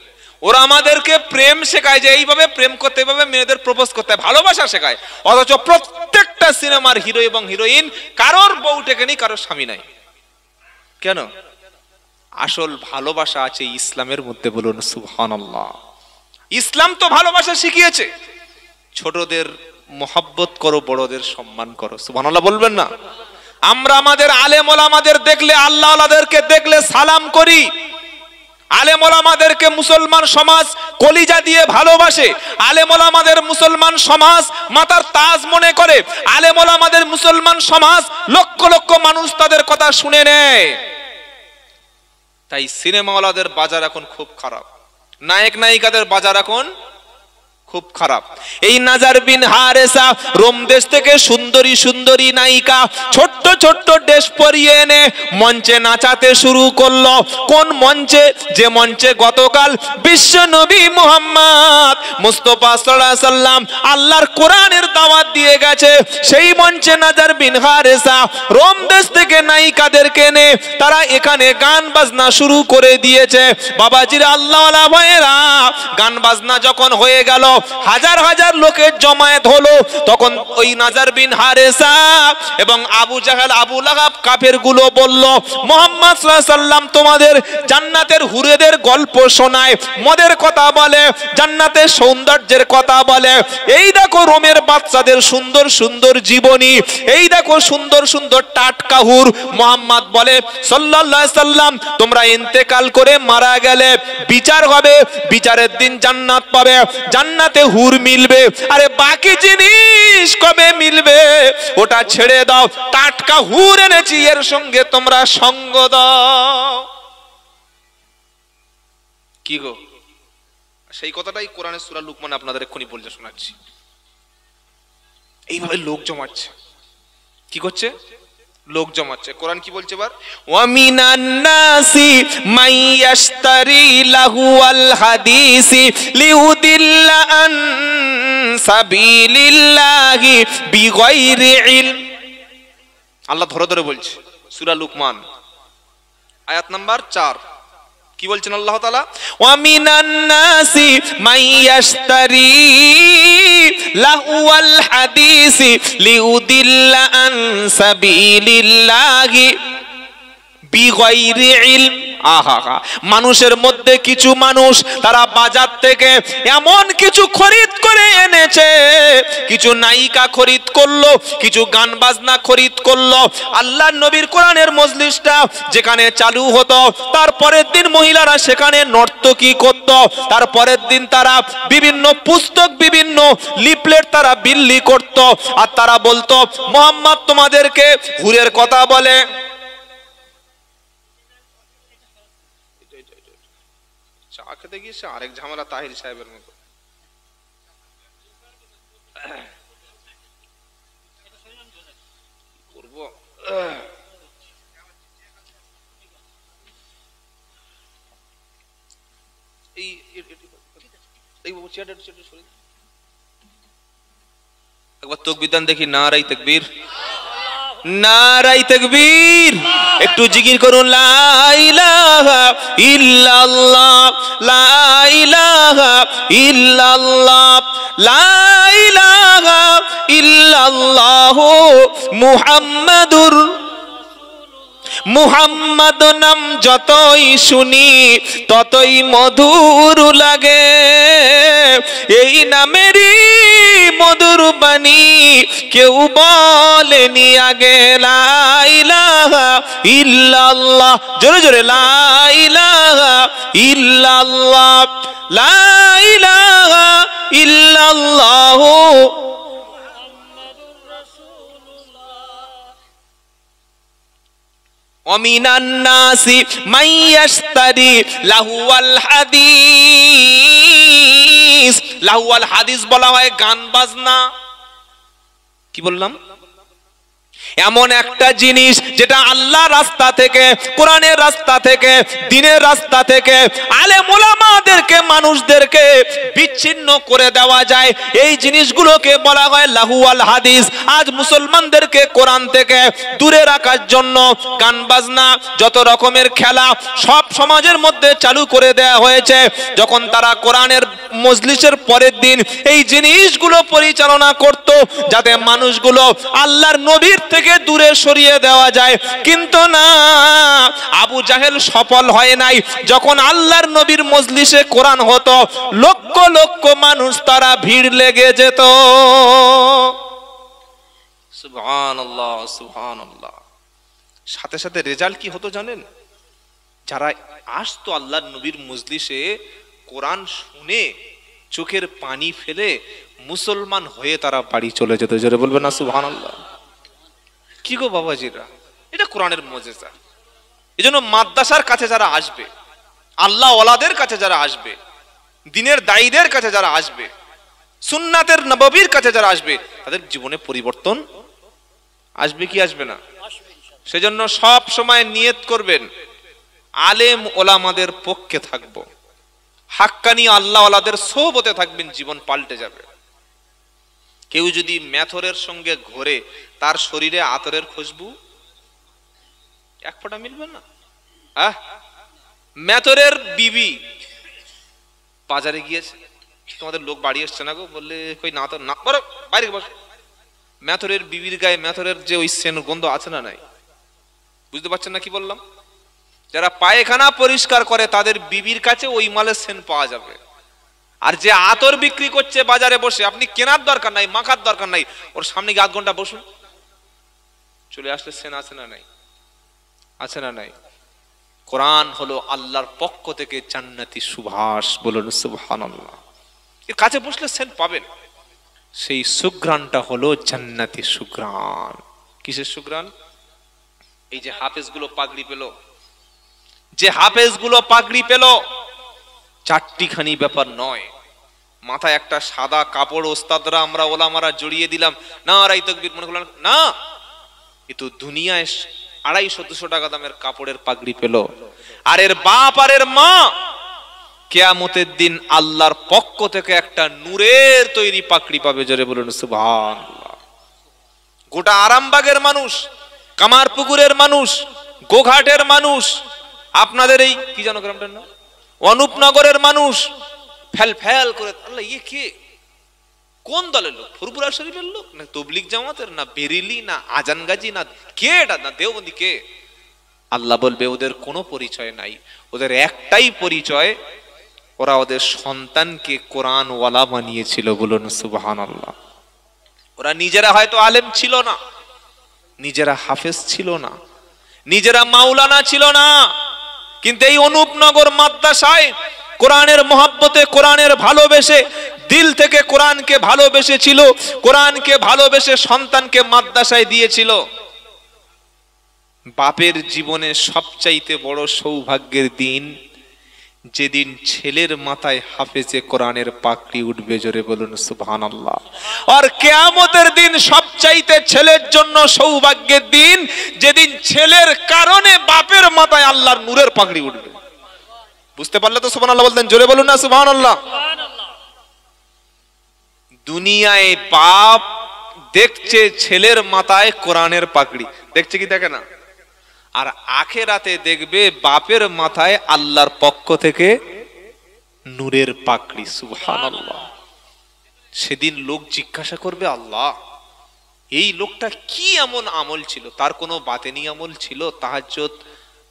ওরা আমাদেরকে প্রেম শেখায়, যে এইভাবে প্রেম করতে, এইভাবে মেয়েদের প্রপোজ করতে হয়, ভালোবাসা শেখায়। অথচ প্রত্যেকটা সিনেমার হিরো এবং হিরোইন কারোর বউ টেকেনি, কারোর স্বামী নাই। কেন? আসল ভালোবাসা আছে ইসলামের মধ্যে, বলুন সুবহানাল্লাহ। ইসলাম তো ভালোবাসা শিখিয়েছে, ছোটদের মহব্বত করো, বড়দের সম্মান করো, সুবহানাল্লাহ বলবেন না? আমরা আমাদের আলেম ওলামাদের দেখলে, আল্লাহ ওয়ালাদেরকে দেখলে সালাম করি। আলেম ওলামাদেরকে মুসলমান সমাজ কলিজা দিয়ে ভালোবাসে। আলেম ওলামাদের মুসলমান সমাজ মাথার তাজ মনে করে। আলেম ওলামাদের মুসলমান সমাজ লক্ষ লক্ষ মানুষ তাদের কথা শুনে নেয়। তাই সিনেমাওয়ালাদের বাজার এখন খুব খারাপ, নায়ক নায়িকাদের বাজার এখন খুব খারাপ। এই নাজার বিন হারেসা রোম দেশ থেকে সুন্দরী সুন্দরী নায়িকা ছোট্ট ছোট্ট ড্রেস পরিয়ে এনে মঞ্চে নাচাতে শুরু করলো। কোন মঞ্চে? যে মঞ্চে গতকাল বিশ্ব নবী মুহাম্মদ মুস্তাফা সাল্লাল্লাহু আলাইহি সাল্লাম আল্লাহর কোরআনের দাওয়াত দিয়ে গেছে, সেই মঞ্চে নাজার বিন হারেসা রোম দেশ থেকে নায়িকাদেরকে এনে তারা এখানে গান বাজনা শুরু করে দিয়েছে। বাবাজিরা, আল্লাহ ওয়ালা ভাইয়েরা, গান বাজনা যখন হয়ে গেল, হাজার হাজার লোকের জমায়েত হলো, তখন ওই নাজার বিন হারেসা এবং আবু জাহেল, আবু লাহাব কাফেরগুলো বলল, মুহাম্মদ সাল্লাল্লাহু আলাইহি সাল্লাম তোমাদের জান্নাতের হুরেদের গল্প শোনায়, মদের কথা বলে, জান্নাতের সৌন্দর্যের কথা বলে। এই দেখো রোমের বাচ্চাদের সুন্দর সুন্দর জীবনী, এই দেখো সুন্দর সুন্দর টাটকা হুর। মুহাম্মদ বলে সাল্লাল্লাহু আলাইহি সাল্লাম, তোমরা ইন্তেকাল করে মারা গেলে বিচার হবে, বিচারের দিন জান্নাত পাবে, জান্নাতে হুর মিলবে। আরে বাকি জিনিস কবে মিলবে ওটা ছেড়ে দাও, টাটকা হুর এনেছি, এর সঙ্গে তোমরা সঙ্গ দাও। কি গো? সেই কথাটাই কোরআনের সূরা লুকমান আপনাদের এক্ষুনি বলতে শোনাচ্ছি। এইভাবে লোক জমাচ্ছে, কি করছে? লোক জমাচ্ছে। কোরআন কি বলছে এবার? ওয়ামিনান নাসি মাইয়াশতারি লাহুয়াল হাদিসি লিউদিল্লা আন সাবিলিল্লাহি বিগাইরি ইলম। আল্লাহ ধরে ধরে বলছে, সূরা লুকমান আয়াত নাম্বার 4। কি বলছেন আল্লাহ তাআলা? ওয়ামিনান নাসি মাইয়াশতারি লাহুয়াল হাদিসি লিউদিল্লা আন সাবিলিল্লাহি বিগাইরি ইলম। আহা, মানুষের মধ্যে কিছু মানুষ তারা বাজার থেকে এমন কিছু খরিদ করে এনেছে, কিছু নায়িকা খরিদ করলো, কিছু গান বাজনা খরিদ করলো। আল্লাহর নবীর কোরআনের মজলিসটা যেখানে চালু হতো, তারপরের দিন মহিলারা সেখানে নর্তকী করত, তারপরের দিন তারা বিভিন্ন পুস্তক, বিভিন্ন লিফলেট তারা বিলি করত, আর তারা বলতো মুহাম্মদ তোমাদেরকে হুরের কথা বলে। চা খেতে গিয়ে আরেক ঝামেলা তাহির সাহেবের মতো। করবো একবার তাকবীর দেন দেখি, নারায়ে তাকবীর, নারায়ে তাকবীর। একটু জিকির করুন, লা ইলাহা ইল্লাল্লাহ, লা ইলাহা ইল্লাল্লাহ, লা ইলাহা ইল্লাল্লাহ মুহাম্মাদুর। মুহাম্মদ নাম যতই শুনি ততই মধুর লাগে, এই নামেরই মধুর বাণী কেউ বলেনি আগে। লা ইলাহা ইল্লাল্লাহ, জোরে জোরে, লা ইলাহা ইল্লাল্লাহ, লা ইলাহা ইল্লাল্লাহ। ওয়ামিনান নাসি মাইয়াশতারি লাহুয়াল হাদিস। লাহুয়াল হাদিস বলা হয় গান বাজনা। কি বললাম? এমন একটা জিনিস যেটা আল্লাহর রাস্তা থেকে, কোরআনের রাস্তা থেকে, দ্বীনের রাস্তা থেকে আলেম ওলামাদেরকে, মানুষদেরকে বিচ্ছিন্ন করে দেওয়া যায়, এই জিনিসগুলোকে বলা হয় লাহুয়াল হাদিস। আজ মুসলমানদেরকে কোরআন থেকে দূরে রাখার জন্য গান বাজনা, যত রকমের খেলা সব সমাজের মধ্যে চালু করে দেওয়া হয়েছে। যখন তারা কোরআনের মজলিসের পরের দিন এই জিনিসগুলো পরিচালনা করত যাতে মানুষগুলো আল্লাহর নবীর থেকে দূরে সরিয়ে দেওয়া যায়, কিন্তু না, আবু জাহেল সফল হয় নাই। যখন আল্লাহর নবীর মজলিসে কোরআন হতো, লক্ষ লক্ষ মানুষ তারা ভিড় লেগে যেত। সুবহানাল্লাহ, সুবহানাল্লাহ। সাথে সাথে রেজাল্ট কি হতো জানেন? যারা আসতো আল্লাহর নবীর মজলিসে, কোরআন শুনে চোখের পানি ফেলে মুসলমান হয়ে তারা বাড়ি চলে যেত। জোরে বলবেন না সুবহানাল্লাহ। কি গো বাবাজিরা, এটা কোরআনের মুজিজা। এজন্য মাদ্রাসার কাছে যারা আসবে, আল্লাহ ওয়ালাদের কাছে যারা আসবে, দ্বীনের দায়ীদের কাছে যারা আসবে, সুন্নাতের নববীর কাছে যারা আসবে, তাদের জীবনে পরিবর্তন আসবে কি আসবে না? সেজন্য সব সময় নিয়ত করবেন আলেম ওলামাদের পক্ষে থাকবো, হাক্কানি আল্লাহ ওয়ালাদের সোহবতে থাকবেন, জীবন পাল্টে যাবে। কেউ যদি মেথরের সঙ্গে ঘোরে, তার শরীরে আতরের খুশবু এক ফোঁটা মিলবে না। মেথরের বিবি বাজারে গিয়েছে, তোমাদের লোক বাড়ি এসছে না গো, বললে কই না তো না, বলো বাইরে বসো। মেথরের বিবির গায়ে মেথরের যে ওই সেন গন্ধ আছে না নাই? বুঝতে পারছেন না কি বললাম? যারা পায়খানা পরিষ্কার করে তাদের বিবির কাছে ওই মালের সেন পাওয়া যাবে। আর যে আতর বিক্রি করছে বাজারে বসে, আপনি কেনার দরকার নাই, মাখার দরকার নাই, ওর সামনে গিয়ে আধ ঘন্টা বসুন, চলে আসলে সেন আছে না নাই? আছে না নাই? কোরআন হলো আল্লাহর পক্ষ থেকে জান্নাতি সুবাস। বলুন সুবহানাল্লাহ। এর কাছে বসলে সেন পাবেন। সেই সুঘ্রাণটা হলো জান্নাতি সুঘ্রাণ। কিসের সুঘ্রাণ? এই যে হাফেজগুলো পাগড়ি পেল, যে হাফেজগুলো পাগড়ি পেল, চারটিখানি ব্যাপার নয়। মাথায় একটা সাদা কাপড় ওস্তাদরা আমরা ওলামারা জড়িয়ে দিলাম, না রাই তাকবীর মনে করলাম না, এ তো দুনিয়ায় 250-300 টাকা দামের কাপড়ের পাগড়ি পেল। আর এর বাপ আর এর মা কিয়ামতের দিন আল্লাহর পক্ষ থেকে একটা নূরের তৈরি পাগড়ি পাবে। জোরে বলুন সুবহানাল্লাহ। গোটা আরামবাগের মানুষ, কামারপুকুরের মানুষ, গোঘাটের মানুষ, আপনাদের এই কি জানো গ্রামটার নাম, অনুপনগরের মানুষ ফেল ফেল করে, আল্লাহ ইয়ে কে, কোন দলের লোক? ফুরফুরা শরীফের লোক, না তবলিগ জামাতের, না বেরিলি, না আজানগাজি, না কে এটা, না দেওবন্দি কে? আল্লাহ বলবে ওদের কোনো পরিচয় নাই, ওদের একটাই পরিচয়, ওরা ওদের সন্তানকে কোরআন ওয়ালা বানিয়েছিল। বলুন সুবহানাল্লাহ। ওরা নিজেরা হয়তো আলেম ছিল না, নিজেরা হাফেজ ছিল না, নিজেরা মাওলানা ছিল না, কিন্তু এই অনুপনগর মাদ্রাসায় কোরআনের মহব্বতে, কোরআনের ভালোবেসে, দিল থেকে কোরআনকে ভালোবেসেছিল, কোরআনকে ভালোবেসে সন্তানকে মাদ্রাসায় দিয়েছিল। বাপের জীবনে সবচাইতে বড় সৌভাগ্যের দিন যেদিন ছেলের মাথায় হাফেজে কোরআনের পাগড়ি উঠবে। জোরে বলুন সুবহানাল্লাহ। আর কিয়ামতের দিন সবচাইতে ছেলের জন্য সৌভাগ্যের দিন যেদিন ছেলের কারণে বাপের মাথায় আল্লাহর নূরের পাগড়ি উঠবে। বুঝতে পারলে তো সুবহানাল্লাহ বলতেন? জোরে বলুন না সুবহানাল্লাহ। দুনিয়ায় বাপ দেখছে ছেলের মাথায় কোরআনের পাগড়ি, দেখছে কি দেখে না? আর আখিরাতে দেখবে বাপের মাথায় আল্লাহর পক্ষ থেকে নূরের পাগড়ি। সুবহানাল্লাহ। সেদিন লোক জিজ্ঞাসা করবে, আল্লাহ এই লোকটা কি এমন আমল ছিল, তার কোনো বাতেনি আমল ছিল, তাহাজ্জুদ,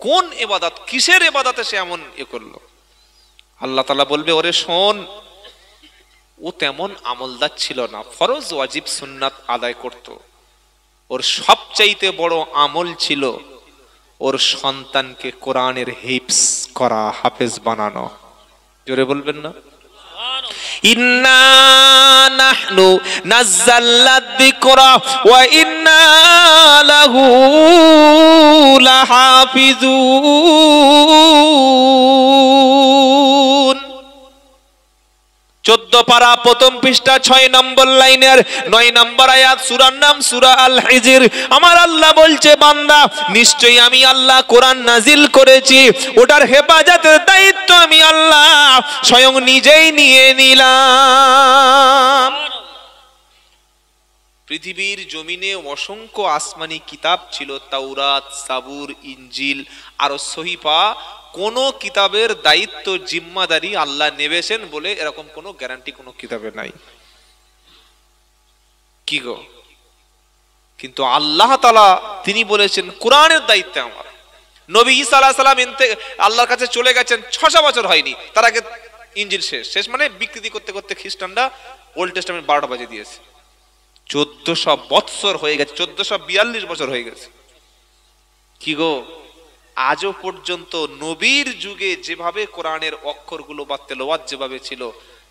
কোন ইবাদত, কিসের ইবাদতে সে এমন করলো? আল্লাহ তাআলা বলবে, ওরে শোন, ও তেমন আমলদার ছিল না, ফরজ ওয়াজিব সুন্নাত আদায় করত। ওর সবচাইতে বড় আমল ছিল ওর সন্তানকে কোরআনের হিফজ করা, হাফেজ বানানো। জোরে বলবেন না? ইন্না নাহনু নাযালনা যিকরা ওয়া ইন্না লাহু লাহাফিজুন। 14 পারা প্রথম পৃষ্ঠা 6 নম্বর লাইনের 9 নম্বর আয়াত, সূরার নাম সূরা আল হিজর। আমার আল্লাহ বলছে, বান্দা নিশ্চয়ই আমি আল্লাহ কোরআন নাজিল করেছি, ওটার হেফাজতের দায়িত্ব আমি আল্লাহ স্বয়ং নিজেই নিয়ে নিলাম। পৃথিবীর জমিনে অসংখ্য আসমানি কিতাব ছিল, তাওরাত, জাবুর, ইনজিল আর সহিফা। কোন কিতাবের দায়িত্ব জিম্মাদারি আল্লাহ নেবেছেন বলে এরকম কোন গ্যারান্টি কোন কিতাবে নাই। কি গো? কিন্তু আল্লাহ তাআলা তিনি বলেছেন কোরআনের দায়িত্ব আমার। নবী ঈসা আলাইহিস সালাম আল্লাহর কাছে চলে গেছেন, 600 বছর হয়নি, তার আগে ইনজিল শেষ মানে বিকৃতি করতে করতে খ্রিস্টানরা ওল্ড টেস্টামেন্ট 12টা বাজে দিয়েছে। 1400 বছর হয়ে গেছে, 1442 বছর হয়ে গেছে। কি গো? আজও পর্যন্ত নবীর যুগে যেভাবে কোরআনের অক্ষরগুলো বা তেলাওয়াত যেভাবে ছিল,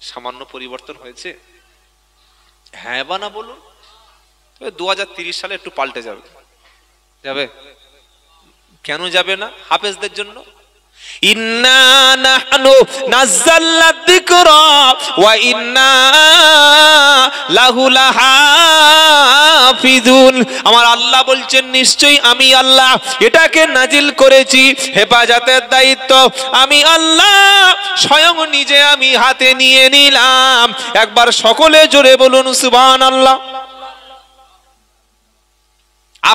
সামান্য পরিবর্তন হয়েছে? হ্যাঁ বা না বলুন? 2030 সালে একটু পাল্টে যাবে। কেন যাবে না? হাফেজদের জন্য। ইন্না নাহনু নাযালনা যিকরা ওয়া ইন্না লাহু লাহাফিজুন। আমার আল্লাহ বলছেন নিশ্চয়ই আমি আল্লাহ এটাকে নাজিল করেছি, হেফাজতের দায়িত্ব আমি আল্লাহ স্বয়ং নিজে আমি হাতে নিয়ে নিলাম। একবার সকলে জোরে বলুন সুবহানাল্লাহ।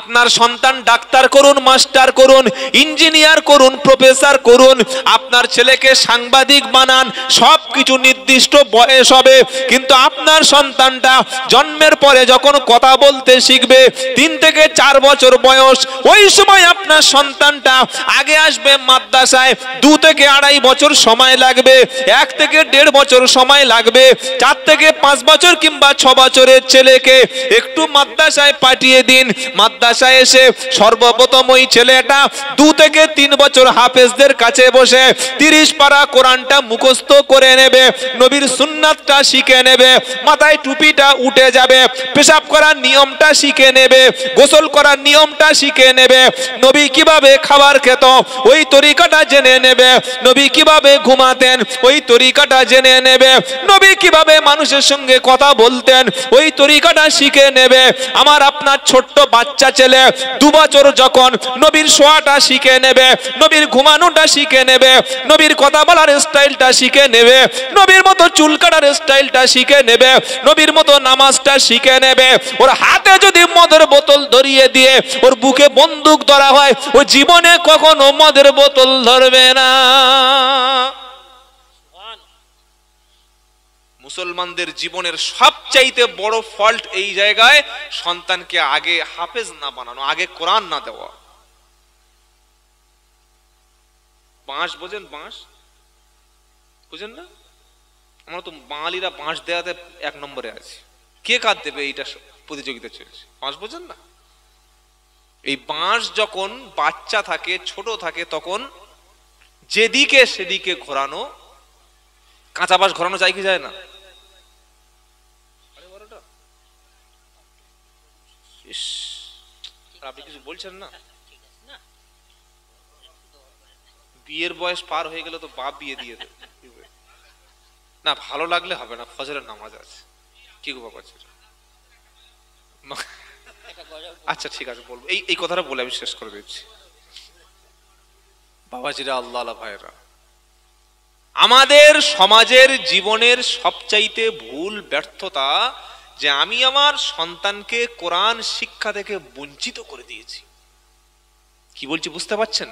আপনার সন্তান ডাক্তার করুন, মাস্টার করুন, ইঞ্জিনিয়ার করুন, প্রফেসর করুন, আপনার ছেলেকে সাংবাদিক বানান, সবকিছু নির্দিষ্ট বয়স হবে। কিন্তু আপনার সন্তানটা জন্মের পরে যখন কথা বলতে শিখবে, 3 থেকে 4 বছর বয়স, ওই সময় আপনার সন্তানটা আগে আসবে মাদ্রাসায়। 2 থেকে 2.5 বছর সময় লাগবে, 1 থেকে 1.5 বছর সময় লাগবে। 4 থেকে 5 বছর কিংবা 6 বছরের ছেলেকে একটু মাদ্রাসায় পাঠিয়ে দিন। মাদ্রাসায় এসে সর্বপ্রথম ওই ছেলেটা 2 থেকে 3 বছর হাফেজদের কাছে বসে 30 পারা কোরআনটা মুখস্থ করে নেবে, নবীর সুন্নাতটা শিখে নেবে, মাথায় টুপিটা উঠে যাবে, পেশাব করার নিয়মটা শিখে নেবে, গোসল করার নিয়মটা শিখে নেবে, নবী কিভাবে খাবার খেত ওই তরিকাটা জেনে নেবে, নবী কিভাবে ঘুমাতেন ওই তরিকাটা জেনে নেবে, নবী কিভাবে মানুষের সঙ্গে কথা বলতেন ওই তরিকাটা শিখে নেবে। আমার আপনার ছোট্ট বাচ্চা ছেলে 2 বছর যখন নবীর শোয়াটা শিখে নেবে, নবীর ঘুমানোটা শিখে নেবে, নবীর কথা বলার স্টাইলটা শিখে নেবে, নবীর মতো চুল কাটার স্টাইলটা শিখে নেবে, নবীর মতো নামাজটা শিখে নেবে। ওর হাতে যদি মদের বোতল ধরিয়ে দিয়ে ওর বুকে বন্দুক ধরা হয়, ও জীবনে কখনো মদের বোতল ধরবে না। মুসলমানদের জীবনের সবচাইতে বড় ফল্ট এই জায়গায়, সন্তানকে আগে হাফেজ না বানানো, আগে কোরআন না দেওয়া। বাঁশ বোঝেন? বাঁশ বুঝেন না? আমরা তো বাঙালিরা বাঁশ দেওয়াতে 1 নম্বরে আছি। কে কাজ দেবে এইটা প্রতিযোগিতা চলছে। বাঁশ বোঝেন না? এই বাঁশ যখন বাচ্চা থাকে, ছোট থাকে, তখন যেদিকে সেদিকে ঘোরানো। কাঁচা বাঁশ ঘোরানো যায় কি যায় না? আপনি কিছু বলছেন না? বিয়ের বয়স পার হয়ে গেলে তো বাপ বিয়ে দিয়ে দেবে না। ভালো লাগলে হবে না, ফজরের নামাজ আছে। কি গো বাবা? আচ্ছা ঠিক আছে, বলবো। এই কথাটা বলে আমি শেষ করে দিচ্ছি। বাবাজিরা, আল্লাহ ভাইরা, আমাদের সমাজের জীবনের সবচাইতে ভুল ব্যর্থতা যে আমি আমার সন্তানকে কোরআন শিক্ষা থেকে বঞ্চিত করে দিয়েছি। কি বলছি বুঝতে পারছেন?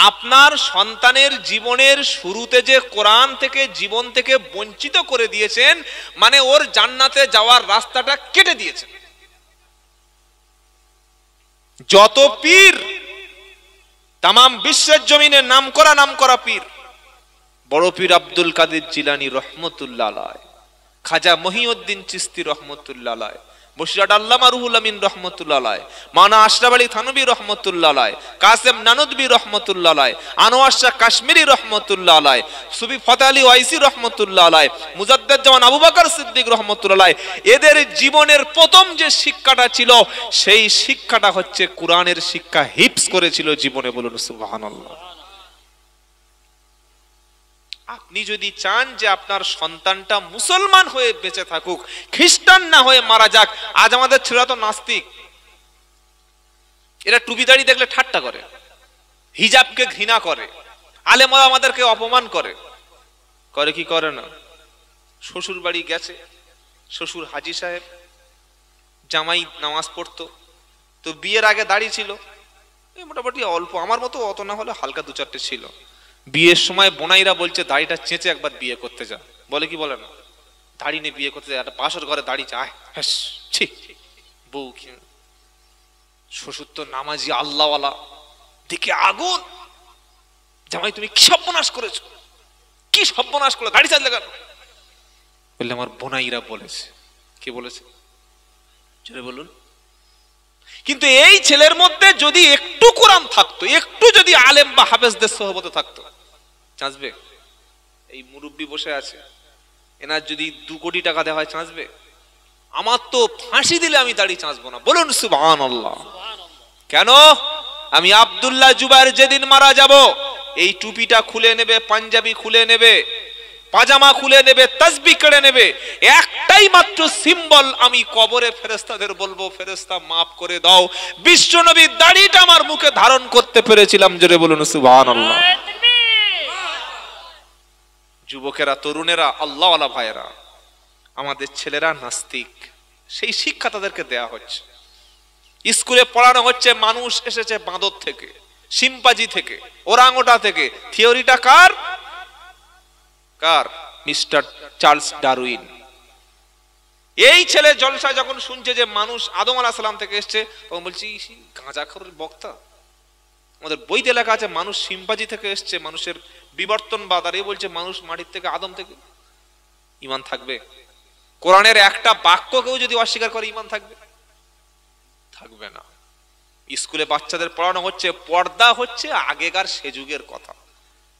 আপনার সন্তানের জীবনের শুরুতে যে কোরআন থেকে, জীবন থেকে বঞ্চিত করে দিয়েছেন, মানে ওর জান্নাতে যাওয়ার রাস্তাটা কেটে দিয়েছেন। যত পীর তামাম বিশ্বের জমিনে নামকরা পীর, বড় পীর আব্দুল কাদের জিলানী রহমতুল্লাহ আলাইহি, খাজা মহিউদ্দিন চিস্তি রহমতুল্লাহ আলাইহ, বসিরহাট আল্লামা রুহুল আমিন রহমতুল্লাহ আলাইহ, মাওলানা আশরাফ আলী থানভী রহমতুল্লাহ আলাইহ, কাসেম নানুদবী রহমতুল্লাহ আলাইহ, আনোয়ার শাহ কাশ্মীরি রহমতুল্লাহ আলাইহ, সুফি ফতেহ আলী ওয়াইসি রহমতুল্লাহ আলাইহ, মুজাদ্দেদ জামান আবু বকর সিদ্দিক রহমতুল্লাহ আলাইহ, এদের জীবনের প্রথম যে শিক্ষাটা ছিল সেই শিক্ষাটা হচ্ছে কোরআনের শিক্ষা হিফজ করেছিল জীবনে। বলুন সুবহানাল্লাহ। আপনি যদি চান যে আপনার সন্তানটা মুসলমান হয়ে বেঁচে থাকুক, খ্রিস্টান না হয়ে মারা যাক। আজ আমাদের ছেলেরা তো নাস্তিক, এরা টুপি দাড়ি দেখলে ঠাট্টা করে, হিজাবকে ঘৃণা করে, আলেম আমাদেরকে অপমান করে। করে কি করে না? শ্বশুর বাড়ি গেছে, শ্বশুর হাজী সাহেব, জামাই নামাজ পড়তো, তো বিয়ের আগে দাড়ি ছিল মোটামুটি অল্প, আমার মতো অত না হলে হালকা দু চারটে ছিল। বিয়ের সময় বোনাইরা বলছে দাড়িটা চেঁচে একবার বিয়ে করতে যা। বলে কি বলে না? দাড়ি নিয়ে বিয়ে করতে যায়, একটা বাসর ঘরে দাড়ি চায়। বউ শ্বশুর তো নামাজি আল্লাহওয়ালা, দেখে আগুন, জামাই তুমি কি সর্বনাশ করেছো, কি সর্বনাশ করলে, দাড়ি চাঁদলে কেন? বললে আমার বোনাইরা বলেছে। কে বলেছে? বলুন। কিন্তু এই ছেলের মধ্যে যদি একটু কোরআন থাকতো, একটু যদি আলেম বা হাফেজদের সোহবতে থাকতো, চাঁচবে? এই মুরব্বী বসে আছে, এনার যদি 2 কোটি টাকা দেওয়া হয় চাঁচবে? আমার তো ফাঁসি দিলে আমি দাড়ি চাঁচবো না। বলুন সুবহানাল্লাহ। কেন? আমি আব্দুল্লাহ জুবায়ের যেদিন মারা যাব, এই টুপিটা খুলে নেবে, পাঞ্জাবি খুলে নেবে, পাজামা খুলে নেবে, তাসবিহ কেড়ে নেবে, একটাই মাত্র সিম্বল, আমি কবরে ফেরেশতাদের বলবো ফেরেশতা মাফ করে দাও, বিশ্বনবীর দাড়িটা আমার মুখে ধারণ করতে পেরেছিলাম। জোরে বলুন সুবহানাল্লাহ। যুবকেরা, তরুণেরা, আল্লাহওয়ালা ভাইয়েরা, আমাদের ছেলেরা নাস্তিক, সেই শিক্ষা তাদেরকে দেয়া হচ্ছে। স্কুলে পড়ানো হচ্ছে মানুষ এসেছে বাঁদর থেকে, শিম্পাজি থেকে, ওরাংওটা থেকে। থিওরিটা কার? কার? Mister Charles Darwin. এই ছেলে জলসায় যখন শুনছে যে মানুষ আদম আলাইহিস সালাম থেকে এসেছে, তখন বলছি গাঁজাখোর বক্তা, আমাদের বইতে লেখা আছে মানুষ শিম্পাজি থেকে এসেছে, মানুষের বিবর্তনবাদ, আর এই বলছে মানুষ মাটির থেকে, আদম থেকে। ঈমান থাকবে? কোরআনের একটা বাক্যকেও যদি অস্বীকার করে ঈমান থাকবে? থাকবে না। স্কুলে বাচ্চাদের পড়ানো হচ্ছে পর্দা হচ্ছে আগেকার সে যুগের কথা।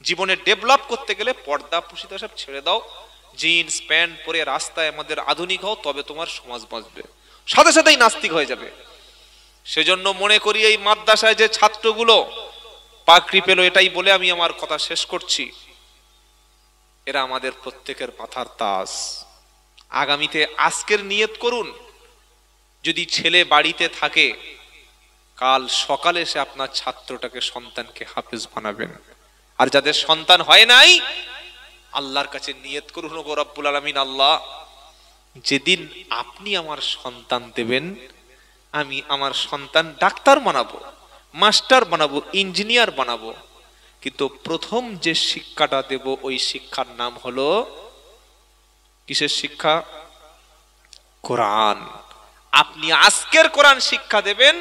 জীবনে ডেভেলপ করতে গেলে পর্দা পুষিত সব ছেড়ে দাও, জিন্স প্যান্ট পরে রাস্তায় আমাদের আধুনিক হও, তবে তোমার সমাজ বাঁচবে। সাথে সাথেই নাস্তিক হয়ে যাবে। সেজন্য মনে করি এই মাদ্রাসায় যে ছাত্রগুলো পাকড়ি পেল, এটাই বলে আমি আমার কথা শেষ করছি, এরা আমাদের প্রত্যেকের মাথার তাজ। আগামীতে আজকের নিয়ত করুন, যদি ছেলে বাড়িতে থাকে, কাল সকালে সে আপনার ছাত্রটাকে, সন্তানকে হাফেজ বানাবেন। আর যাদের সন্তান হয় নাই, আল্লাহর কাছে নিয়ত করুন, ওগো রব্বুল আলামিন, আল্লাহ যেদিন আপনি আমার সন্তান দেবেন, আমি আমার সন্তান ডাক্তার বানাবো, মাস্টার বানাবো, ইঞ্জিনিয়ার বানাবো, কিন্তু প্রথম যে শিক্ষাটা দেব ওই শিক্ষার নাম হলো কিসের শিক্ষা? কোরআন। আপনি আজকের কোরআন শিক্ষা দেবেন,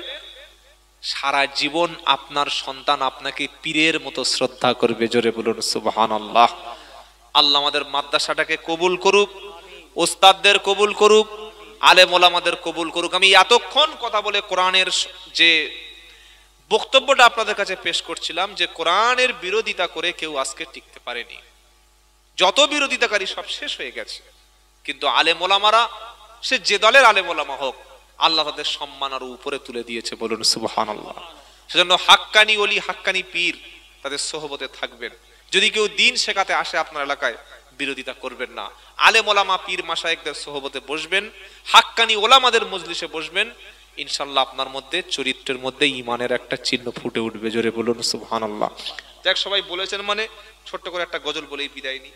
সারা জীবন আপনার সন্তান আপনাকে পীরের মতো শ্রদ্ধা করবে। জোরে বলুন সুবহানাল্লাহ। আল্লাহ আমাদের মাদ্রাসাটাকে কবুল করুক, ওস্তাদদের কবুল করুক, আলেম ওলামাদের কবুল করুক। আমি এতক্ষণ কথা বলে কোরআনের যে বক্তব্যটা আপনাদের কাছে পেশ করছিলাম, যে কোরআনের বিরোধিতা করে কেউ আজকে টিকতে পারেনি, যত বিরোধিতাকারী সব শেষ হয়ে গেছে। কিন্তু আলেম ওলামারা, সে যে দলের আলেম ওলামা হোক, আল্লাহ তাদের সম্মান আরো উপরে তুলে দিয়েছে। বলুন সুবহানাল্লাহ। সেজন্য হাক্কানি ওলি, হাক্কানি পীর, তাদের সোহবতে থাকবেন। যদি কেউ দিন শেখাতে আসে আপনার এলাকায়, বিরোধিতা করবেন না। আলেম ওলামা পীর মাশায়েখদের সোহবতে বসবেন, হাক্কানি ওলামাদের মজলিসে বসবেন, ইনশাআল্লাহ আপনার মধ্যে, চরিত্রের মধ্যে ঈমানের একটা চিহ্ন ফুটে উঠবে। জোরে বলুন সুবহানাল্লাহ। দেখ, সবাই বলেছেন মানে ছোট্ট করে একটা গজল বলেই বিদায় নিই।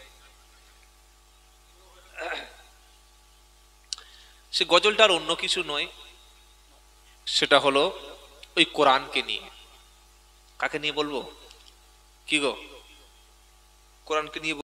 সে গজলটার অন্য কিছু নয়, সেটা হলো ওই কোরআনকে নিয়ে। কাকে নিয়ে বলবো? কি গো? কোরআনকে নিয়ে